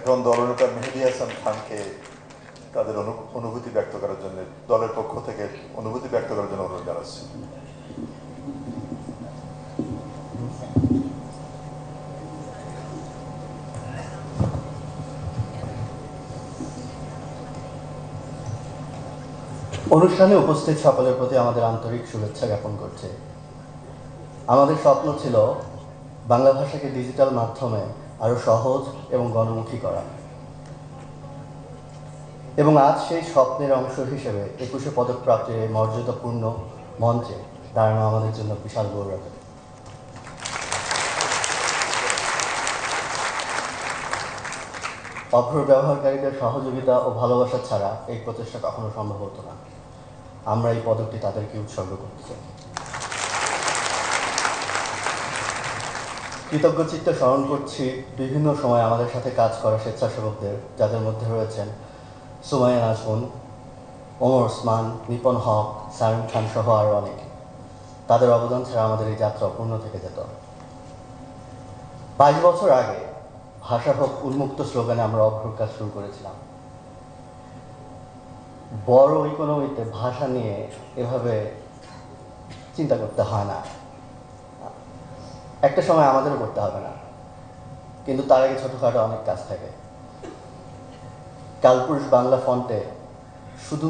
এখন দলনেতা মেহেদী হাসান খানকে তাদের অনুভূতি ব্যক্ত করার জন্য, দলের পক্ষ থেকে অনুভূতি ব্যক্ত করার জন্য অনুরোধ জানাচ্ছি। অনুষ্ঠানে উপস্থিত সকলের প্রতি আমাদের আন্তরিক শুভেচ্ছা জ্ঞাপন করছি। আমাদের স্বপ্ন ছিল বাংলা ভাষাকে ডিজিটাল মাধ্যমে আরো সহজ এবং গণমুখী করা, এবং আজ সেই স্বপ্নের অংশ হিসেবে 21শে পদকপ্রাপ্তির এই মর্যাদাপূর্ণ মঞ্চে দাঁড়ানো আমাদের জন্য বিশাল গৌরবের। অভ্র ব্যবহারকারীদের সহযোগিতা ও ভালোবাসা ছাড়া এই প্রচেষ্টা কখনো সম্ভব হতো না। আমরা এই পদকটি তাদেরকে উৎসর্গ করতে চাই। কৃতজ্ঞ চিত্তে স্মরণ করছি বিভিন্ন সময় আমাদের সাথে কাজ করা স্বেচ্ছাসেবকদের, যাদের মধ্যে রয়েছেন সুমাইয়া নাজমুন, ওমর ওসমান, নিপন হক, সাইম খান সহ আরও অনেকে। তাদের অবদান ছাড়া আমাদের এই যাত্রা অপূর্ণ থেকে যেত। 22 বছর আগে ভাষা হোক উন্মুক্ত স্লোগানে আমরা অভ্র কাজ শুরু করেছিলাম। বড় ইকোনমিতে ভাষা নিয়ে এভাবে চিন্তা করতে হয় না, একটা সময় আমাদেরও করতে হবে না, কিন্তু তার আগে ছোটখাটো অনেক কাজ থাকে। কালপুরুষ বাংলা ফন্টে শুধু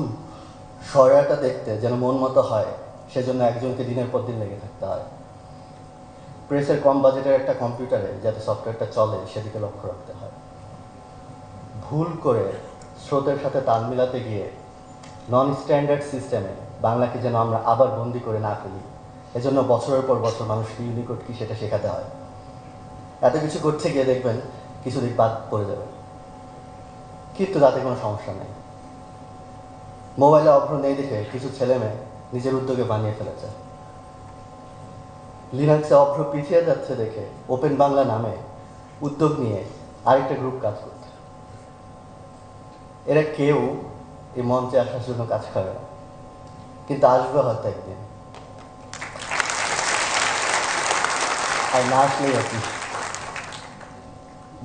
সরয়াটা দেখতে যেন মন মতো হয়, সেজন্য একজনকে দিনের পর দিন লেগে থাকতে হয়। প্রেসের কম বাজেটের একটা কম্পিউটারে যাতে সফটওয়্যারটা চলে সেদিকে লক্ষ্য রাখতে হয়। ভুল করে স্রোতের সাথে তাল মিলাতে গিয়ে নন স্ট্যান্ডার্ড সিস্টেমে বাংলাকে যেন আমরা আবার বন্দি করে না ফেলি, এজন্য বছরের পর বছর মানুষকে ইউনিকোড কি সেটা শেখাতে হয়। এত কিছু করতে গিয়ে দেখবেন কিছুদিন বাদ পড়ে যাবে, কিন্তু তাতে কোনো সমস্যা নেই। মোবাইলে অভ্র নেই দেখে কিছু ছেলেমেয়ে নিজের উদ্যোগে বানিয়ে ফেলেছে। লিনাক্সে অভ্র পিছিয়ে যাচ্ছে দেখে ওপেন বাংলা নামে উদ্যোগ নিয়ে আরেকটা গ্রুপ কাজ করছে। এরা কেউ এই মঞ্চে আসার জন্য কাজ করে না, কিন্তু আসবে হয়তো একদিন, আর না আসলেই আর কি।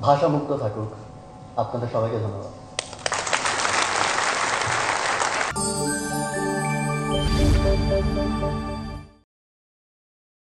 ভাষা মুক্ত থাকুক। আপনাদের সবাইকে ধন্যবাদ।